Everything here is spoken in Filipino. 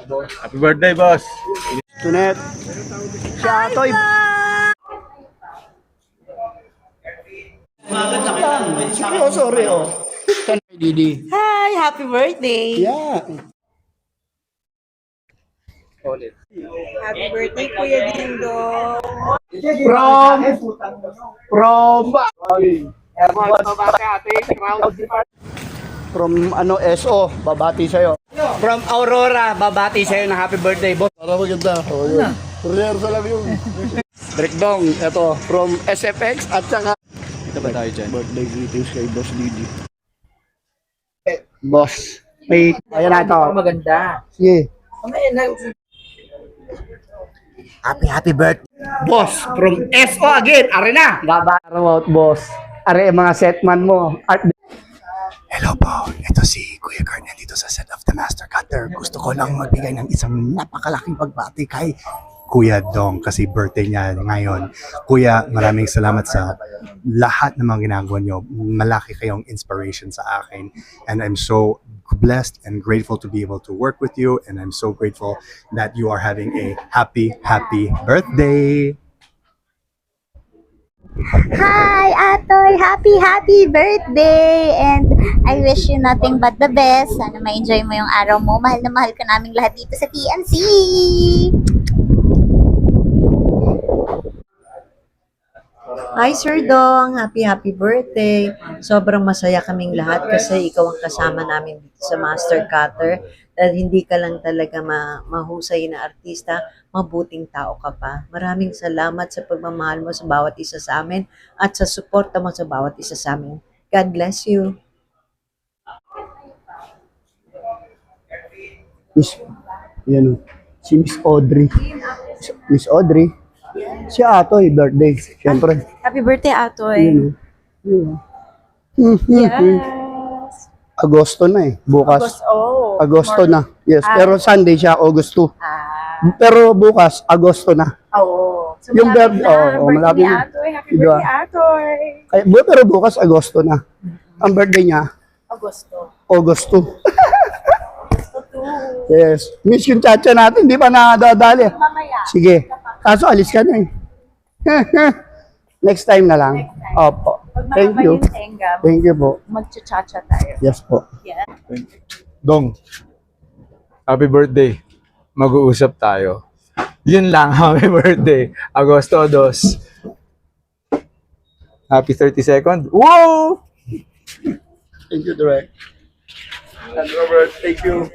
Happy birthday, boss. Tunet. Si Atoy. Seryoso, Reo. Didi. Hi! Happy birthday! Yeah. Happy birthday, Kuya Dingdong! From SO, babati sa'yo. From Aurora, babati sa'yo na happy birthday, boss. Para maganda. Oh, yun. Rehearsal lang yun. Dong, eto, from SFX at saka Ito ba tayo dyan? birthday greetings kay Boss Didi. Boss. May, ayan na ito. Maganda. Sige. Happy birthday! Boss, from SO again. Are na. Gabaraw out, boss. Are, mga setman mo. Hello po, ito si Kuya Garnet dito sa set of the Master Cutter. Gusto ko lang magbigay ng isang napakalaking pagbati kay Kuya Dong kasi birthday niya ngayon. Kuya, maraming salamat sa lahat ng mga ginagawa niyo. Malaki kayong inspiration sa akin. And I'm so blessed and grateful to be able to work with you. And I'm so grateful that you are having a happy birthday. Hi, Atoy! Happy birthday! And I wish you nothing but the best. Sana ma-enjoy mo yung araw mo. Mahal na mahal ka naming lahat dito sa TNC! Hi Sir Dong, happy birthday. Sobrang masaya kaming lahat kasi ikaw ang kasama namin dito sa Master Cutter. Dahil hindi ka lang talaga mahusay na artista, mabuting tao ka pa. Maraming salamat sa pagmamahal mo sa bawat isa sa amin at sa suporta mo sa bawat isa sa amin. God bless you. Yan, si Miss Audrey. Miss Audrey. Si Atoy, birthday. Siyempre. Happy birthday, Atoy! Yes! Agosto na eh. Bukas. Agosto Morning. na. Yes, pero Sunday siya, August 2. Pero bukas, Agosto na. Oo. So, Yung malapit na. malapit Birthday ni na. Atoy. Happy Diba? birthday, Atoy! Pero bukas, Agosto na. Ang birthday niya, Agosto. August 2. Agosto 2. Yes. Miss yung chacha natin, di pa nakadadali. Mamaya. Sige. Kaso alis ka na eh. Next time na lang. Opo. Pag Thank mahaba you. yung tenga, Thank you po. magcha-cha-cha tayo. Yes po. Yeah. Dong, happy birthday. Mag-uusap tayo. Yun lang, happy birthday. Agosto 2. Happy 32nd. Whoa! Thank you, Direk. Robert, thank you.